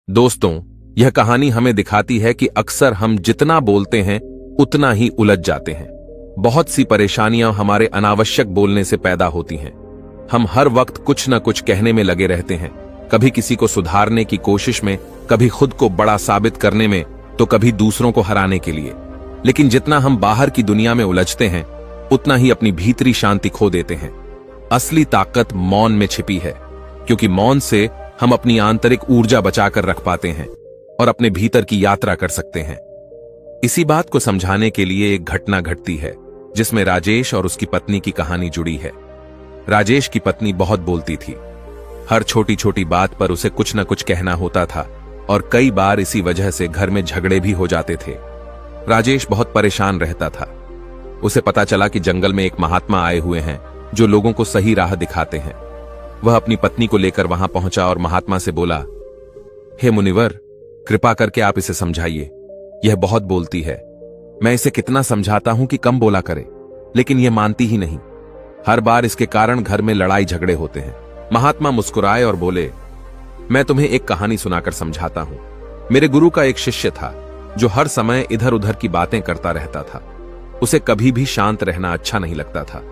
दोस्तों, यह कहानी हमें दिखाती है कि अक्सर हम जितना बोलते हैं उतना ही उलझ जाते हैं। बहुत सी परेशानियां हमारे अनावश्यक बोलने से पैदा होती हैं। हम हर वक्त कुछ न कुछ कहने में लगे रहते हैं, कभी किसी को सुधारने की कोशिश में, कभी खुद को बड़ा साबित करने में, तो कभी दूसरों को हराने के लिए। लेकिन जितना हम बाहर की दुनिया में उलझते हैं उतना ही अपनी भीतरी शांति खो देते हैं। असली ताकत मौन में छिपी है, क्योंकि मौन से हम अपनी आंतरिक ऊर्जा बचाकर रख पाते हैं और अपने भीतर की यात्रा कर सकते हैं। इसी बात को समझाने के लिए एक घटना घटती है जिसमें राजेश और उसकी पत्नी की कहानी जुड़ी है। राजेश की पत्नी बहुत बोलती थी। हर छोटी छोटी बात पर उसे कुछ न कुछ कहना होता था और कई बार इसी वजह से घर में झगड़े भी हो जाते थे। राजेश बहुत परेशान रहता था। उसे पता चला कि जंगल में एक महात्मा आए हुए हैं जो लोगों को सही राह दिखाते हैं। वह अपनी पत्नी को लेकर वहां पहुंचा और महात्मा से बोला, हे मुनिवर, कृपा करके आप इसे समझाइए। यह बहुत बोलती है। मैं इसे कितना समझाता हूं कि कम बोला करे, लेकिन यह मानती ही नहीं। हर बार इसके कारण घर में लड़ाई झगड़े होते हैं। महात्मा मुस्कुराए और बोले, मैं तुम्हें एक कहानी सुनाकर समझाता हूं। मेरे गुरु का एक शिष्य था जो हर समय इधर उधर की बातें करता रहता था। उसे कभी भी शांत रहना अच्छा नहीं लगता था।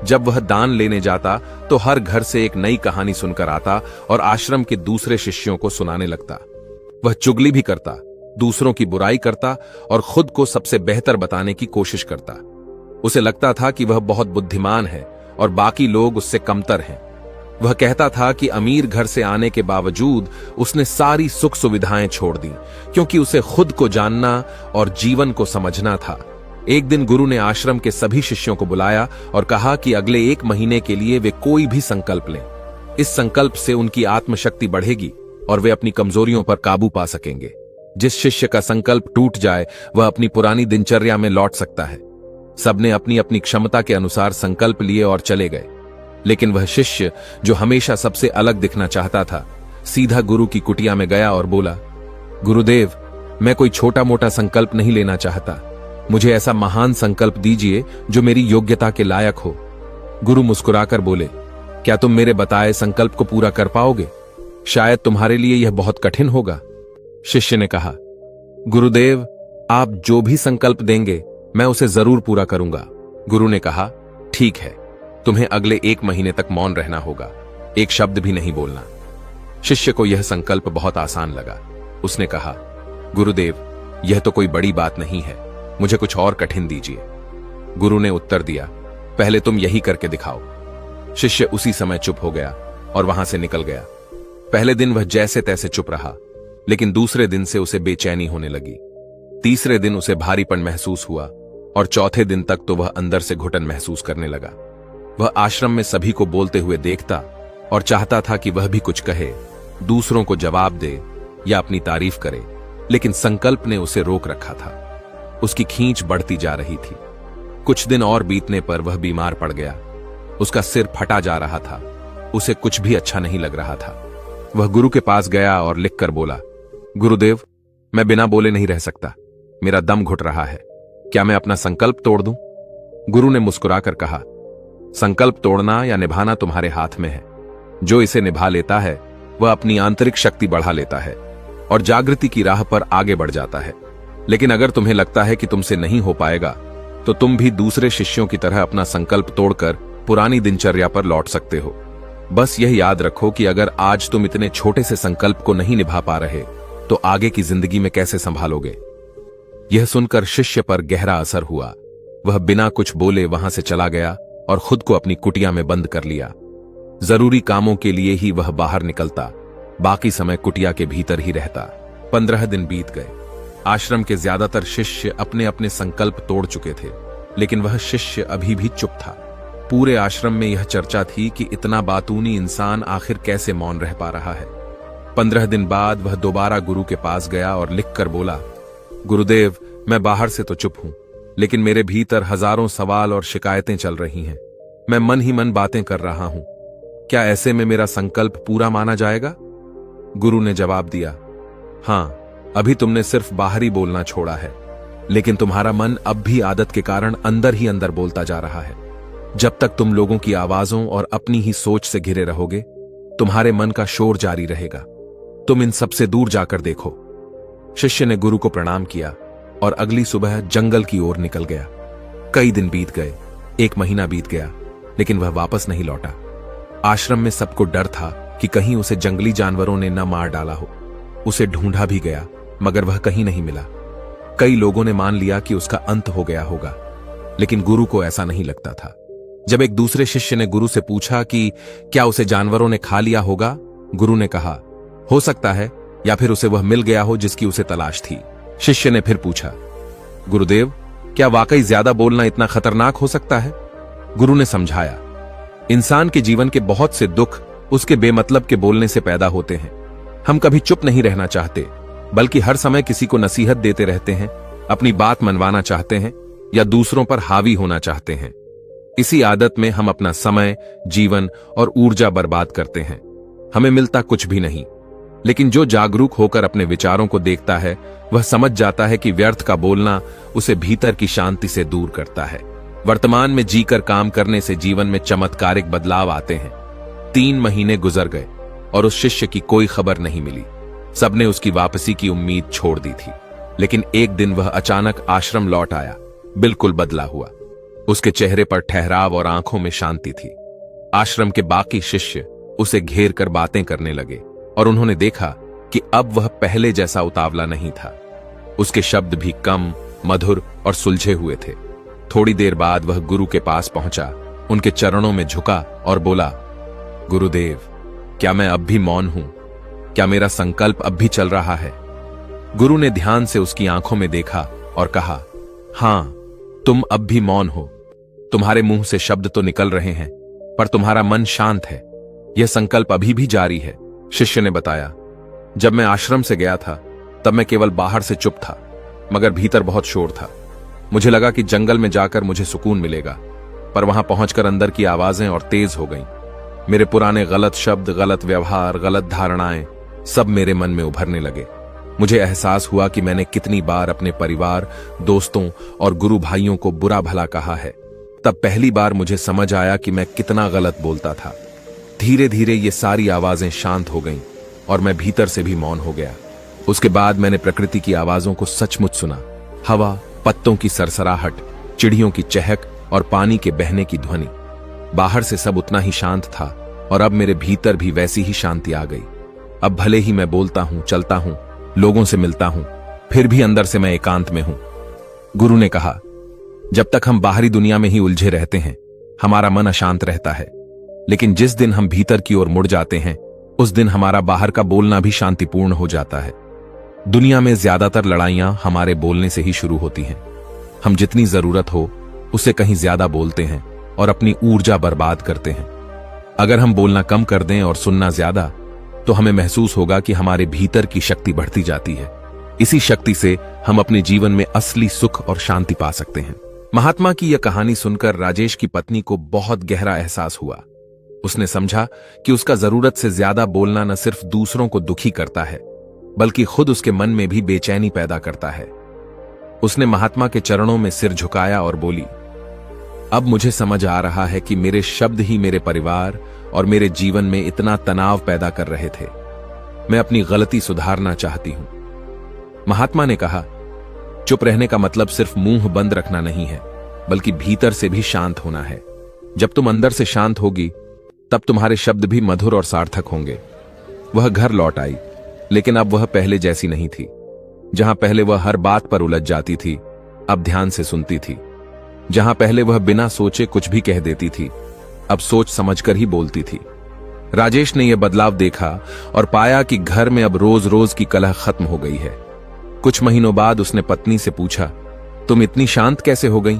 जब वह दान लेने जाता तो हर घर से एक नई कहानी सुनकर आता और आश्रम के दूसरे शिष्यों को सुनाने लगता। वह चुगली भी करता, दूसरों की बुराई करता और खुद को सबसे बेहतर बताने की कोशिश करता। उसे लगता था कि वह बहुत बुद्धिमान है और बाकी लोग उससे कमतर हैं। वह कहता था कि अमीर घर से आने के बावजूद उसने सारी सुख सुविधाएं छोड़ दी, क्योंकि उसे खुद को जानना और जीवन को समझना था। एक दिन गुरु ने आश्रम के सभी शिष्यों को बुलाया और कहा कि अगले 1 महीने के लिए वे कोई भी संकल्प लें। इस संकल्प से उनकी आत्मशक्ति बढ़ेगी और वे अपनी कमजोरियों पर काबू पा सकेंगे। जिस शिष्य का संकल्प टूट जाए वह अपनी पुरानी दिनचर्या में लौट सकता है। सबने अपनी अपनी क्षमता के अनुसार संकल्प लिए और चले गए। लेकिन वह शिष्य जो हमेशा सबसे अलग दिखना चाहता था, सीधा गुरु की कुटिया में गया और बोला, गुरुदेव, मैं कोई छोटा मोटा संकल्प नहीं लेना चाहता। मुझे ऐसा महान संकल्प दीजिए जो मेरी योग्यता के लायक हो। गुरु मुस्कुराकर बोले, क्या तुम मेरे बताए संकल्प को पूरा कर पाओगे? शायद तुम्हारे लिए यह बहुत कठिन होगा। शिष्य ने कहा, गुरुदेव, आप जो भी संकल्प देंगे मैं उसे जरूर पूरा करूंगा। गुरु ने कहा, ठीक है, तुम्हें अगले 1 महीने तक मौन रहना होगा, एक शब्द भी नहीं बोलना। शिष्य को यह संकल्प बहुत आसान लगा। उसने कहा, गुरुदेव, यह तो कोई बड़ी बात नहीं है, मुझे कुछ और कठिन दीजिए। गुरु ने उत्तर दिया, पहले तुम यही करके दिखाओ। शिष्य उसी समय चुप हो गया और वहां से निकल गया। पहले दिन वह जैसे तैसे चुप रहा, लेकिन दूसरे दिन से उसे बेचैनी होने लगी। तीसरे दिन उसे भारीपन महसूस हुआ और चौथे दिन तक तो वह अंदर से घुटन महसूस करने लगा। वह आश्रम में सभी को बोलते हुए देखता और चाहता था कि वह भी कुछ कहे, दूसरों को जवाब दे या अपनी तारीफ करे, लेकिन संकल्प ने उसे रोक रखा था। उसकी खींच बढ़ती जा रही थी। कुछ दिन और बीतने पर वह बीमार पड़ गया। उसका सिर फटा जा रहा था। उसे कुछ भी अच्छा नहीं लग रहा था। वह गुरु के पास गया और लिखकर बोला, गुरुदेव, मैं बिना बोले नहीं रह सकता। मेरा दम घुट रहा है। क्या मैं अपना संकल्प तोड़ दूं? गुरु ने मुस्कुराकर कहा, संकल्प तोड़ना या निभाना तुम्हारे हाथ में है। जो इसे निभा लेता है वह अपनी आंतरिक शक्ति बढ़ा लेता है और जागृति की राह पर आगे बढ़ जाता है। लेकिन अगर तुम्हें लगता है कि तुमसे नहीं हो पाएगा, तो तुम भी दूसरे शिष्यों की तरह अपना संकल्प तोड़कर पुरानी दिनचर्या पर लौट सकते हो। बस यह याद रखो कि अगर आज तुम इतने छोटे से संकल्प को नहीं निभा पा रहे, तो आगे की जिंदगी में कैसे संभालोगे? यह सुनकर शिष्य पर गहरा असर हुआ। वह बिना कुछ बोले वहां से चला गया और खुद को अपनी कुटिया में बंद कर लिया। जरूरी कामों के लिए ही वह बाहर निकलता, बाकी समय कुटिया के भीतर ही रहता। 15 दिन बीत गए। आश्रम के ज्यादातर शिष्य अपने अपने संकल्प तोड़ चुके थे, लेकिन वह शिष्य अभी भी चुप था। पूरे आश्रम में यह चर्चा थी कि इतना बातूनी इंसान आखिर कैसे मौन रह पा रहा है। 15 दिन बाद वह दोबारा गुरु के पास गया और लिखकर बोला, गुरुदेव, मैं बाहर से तो चुप हूं, लेकिन मेरे भीतर हजारों सवाल और शिकायतें चल रही हैं। मैं मन ही मन बातें कर रहा हूं। क्या ऐसे में मेरा संकल्प पूरा माना जाएगा? गुरु ने जवाब दिया, हां, अभी तुमने सिर्फ बाहरी बोलना छोड़ा है, लेकिन तुम्हारा मन अब भी आदत के कारण अंदर ही अंदर बोलता जा रहा है। जब तक तुम लोगों की आवाजों और अपनी ही सोच से घिरे रहोगे, तुम्हारे मन का शोर जारी रहेगा। तुम इन सबसे दूर जाकर देखो। शिष्य ने गुरु को प्रणाम किया और अगली सुबह जंगल की ओर निकल गया। कई दिन बीत गए, 1 महीना बीत गया, लेकिन वह वापस नहीं लौटा। आश्रम में सबको डर था कि कहीं उसे जंगली जानवरों ने न मार डाला हो। उसे ढूंढा भी गया, मगर वह कहीं नहीं मिला। कई लोगों ने मान लिया कि उसका अंत हो गया होगा, लेकिन गुरु को ऐसा नहीं लगता था। जब एक दूसरे शिष्य ने गुरु से पूछा कि क्या उसे जानवरों ने खा लिया होगा, गुरु ने कहा, हो सकता है, या फिर उसे वह मिल गया हो जिसकी उसे तलाश थी। शिष्य ने फिर पूछा, गुरुदेव, क्या वाकई ज्यादा बोलना इतना खतरनाक हो सकता है? गुरु ने समझाया, इंसान के जीवन के बहुत से दुख उसके बेमतलब के बोलने से पैदा होते हैं। हम कभी चुप नहीं रहना चाहते, बल्कि हर समय किसी को नसीहत देते रहते हैं, अपनी बात मनवाना चाहते हैं या दूसरों पर हावी होना चाहते हैं। इसी आदत में हम अपना समय, जीवन और ऊर्जा बर्बाद करते हैं। हमें मिलता कुछ भी नहीं, लेकिन जो जागरूक होकर अपने विचारों को देखता है, वह समझ जाता है कि व्यर्थ का बोलना उसे भीतर की शांति से दूर करता है। वर्तमान में जीकर काम करने से जीवन में चमत्कारिक बदलाव आते हैं। 3 महीने गुजर गए और उस शिष्य की कोई खबर नहीं मिली। सबने उसकी वापसी की उम्मीद छोड़ दी थी, लेकिन एक दिन वह अचानक आश्रम लौट आया, बिल्कुल बदला हुआ। उसके चेहरे पर ठहराव और आंखों में शांति थी। आश्रम के बाकी शिष्य उसे घेर कर बातें करने लगे और उन्होंने देखा कि अब वह पहले जैसा उतावला नहीं था। उसके शब्द भी कम, मधुर और सुलझे हुए थे। थोड़ी देर बाद वह गुरु के पास पहुंचा, उनके चरणों में झुका और बोला, गुरुदेव, क्या मैं अब भी मौन हूं? क्या मेरा संकल्प अब भी चल रहा है? गुरु ने ध्यान से उसकी आंखों में देखा और कहा, हां, तुम अब भी मौन हो। तुम्हारे मुंह से शब्द तो निकल रहे हैं, पर तुम्हारा मन शांत है। यह संकल्प अभी भी जारी है। शिष्य ने बताया, जब मैं आश्रम से गया था तब मैं केवल बाहर से चुप था, मगर भीतर बहुत शोर था। मुझे लगा कि जंगल में जाकर मुझे सुकून मिलेगा, पर वहां पहुंचकर अंदर की आवाजें और तेज हो गईं। मेरे पुराने गलत शब्द, गलत व्यवहार, गलत धारणाएं सब मेरे मन में उभरने लगे। मुझे एहसास हुआ कि मैंने कितनी बार अपने परिवार, दोस्तों और गुरु भाइयों को बुरा भला कहा है। तब पहली बार मुझे समझ आया कि मैं कितना गलत बोलता था। धीरे धीरे ये सारी आवाजें शांत हो गईं और मैं भीतर से भी मौन हो गया। उसके बाद मैंने प्रकृति की आवाजों को सचमुच सुना। हवा, पत्तों की सरसराहट, चिड़ियों की चहक और पानी के बहने की ध्वनि। बाहर से सब उतना ही शांत था और अब मेरे भीतर भी वैसी ही शांति आ गई। अब भले ही मैं बोलता हूं, चलता हूं, लोगों से मिलता हूं, फिर भी अंदर से मैं एकांत में हूं। गुरु ने कहा, जब तक हम बाहरी दुनिया में ही उलझे रहते हैं, हमारा मन अशांत रहता है, लेकिन जिस दिन हम भीतर की ओर मुड़ जाते हैं, उस दिन हमारा बाहर का बोलना भी शांतिपूर्ण हो जाता है। दुनिया में ज्यादातर लड़ाइयां हमारे बोलने से ही शुरू होती हैं। हम जितनी जरूरत हो उससे कहीं ज्यादा बोलते हैं और अपनी ऊर्जा बर्बाद करते हैं। अगर हम बोलना कम कर दें और सुनना ज्यादा, तो हमें महसूस होगा कि हमारे भीतर की शक्ति बढ़ती जाती है। इसी शक्ति से हम अपने जीवन में असली सुख और शांति पा सकते हैं। महात्मा की यह कहानी सुनकर राजेश की पत्नी को बहुत गहरा एहसास हुआ। उसने समझा कि उसका जरूरत से ज्यादा बोलना न सिर्फ दूसरों को दुखी करता है, बल्कि खुद उसके मन में भी बेचैनी पैदा करता है। उसने महात्मा के चरणों में सिर झुकाया और बोली, अब मुझे समझ आ रहा है कि मेरे शब्द ही मेरे परिवार और मेरे जीवन में इतना तनाव पैदा कर रहे थे। मैं अपनी गलती सुधारना चाहती हूं। महात्मा ने कहा, चुप रहने का मतलब सिर्फ मुंह बंद रखना नहीं है, बल्कि भीतर से भी शांत होना है। जब तुम अंदर से शांत होगी, तब तुम्हारे शब्द भी मधुर और सार्थक होंगे। वह घर लौट आई, लेकिन अब वह पहले जैसी नहीं थी। जहां पहले वह हर बात पर उलझ जाती थी, अब ध्यान से सुनती थी। जहां पहले वह बिना सोचे कुछ भी कह देती थी, अब सोच समझकर ही बोलती थी। राजेश ने यह बदलाव देखा और पाया कि घर में अब रोज रोज की कलह खत्म हो गई है। कुछ महीनों बाद उसने पत्नी से पूछा, तुम इतनी शांत कैसे हो गई?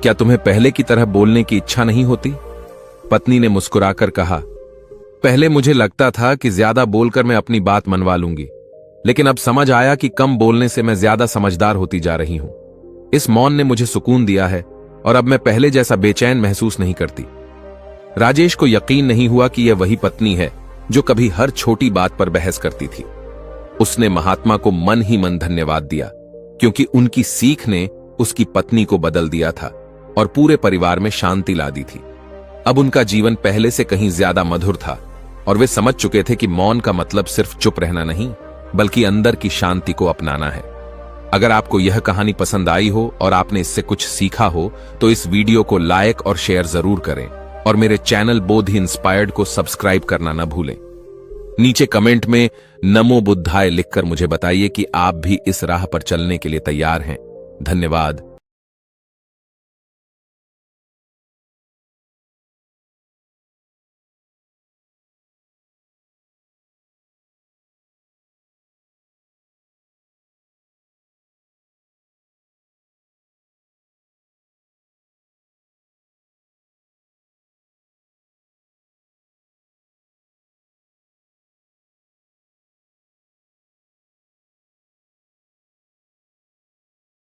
क्या तुम्हें पहले की तरह बोलने की इच्छा नहीं होती? पत्नी ने मुस्कुराकर कहा, पहले मुझे लगता था कि ज्यादा बोलकर मैं अपनी बात मनवा लूंगी, लेकिन अब समझ आया कि कम बोलने से मैं ज्यादा समझदार होती जा रही हूं। इस मौन ने मुझे सुकून दिया है और अब मैं पहले जैसा बेचैन महसूस नहीं करती। राजेश को यकीन नहीं हुआ कि यह वही पत्नी है जो कभी हर छोटी बात पर बहस करती थी। उसने महात्मा को मन ही मन धन्यवाद दिया, क्योंकि उनकी सीख ने उसकी पत्नी को बदल दिया था और पूरे परिवार में शांति ला दी थी। अब उनका जीवन पहले से कहीं ज्यादा मधुर था और वे समझ चुके थे कि मौन का मतलब सिर्फ चुप रहना नहीं, बल्कि अंदर की शांति को अपनाना है। अगर आपको यह कहानी पसंद आई हो और आपने इससे कुछ सीखा हो तो इस वीडियो को लाइक और शेयर जरूर करें और मेरे चैनल बोधि इंस्पायर्ड को सब्सक्राइब करना न भूलें। नीचे कमेंट में नमो बुद्धाय लिखकर मुझे बताइए कि आप भी इस राह पर चलने के लिए तैयार हैं। धन्यवाद।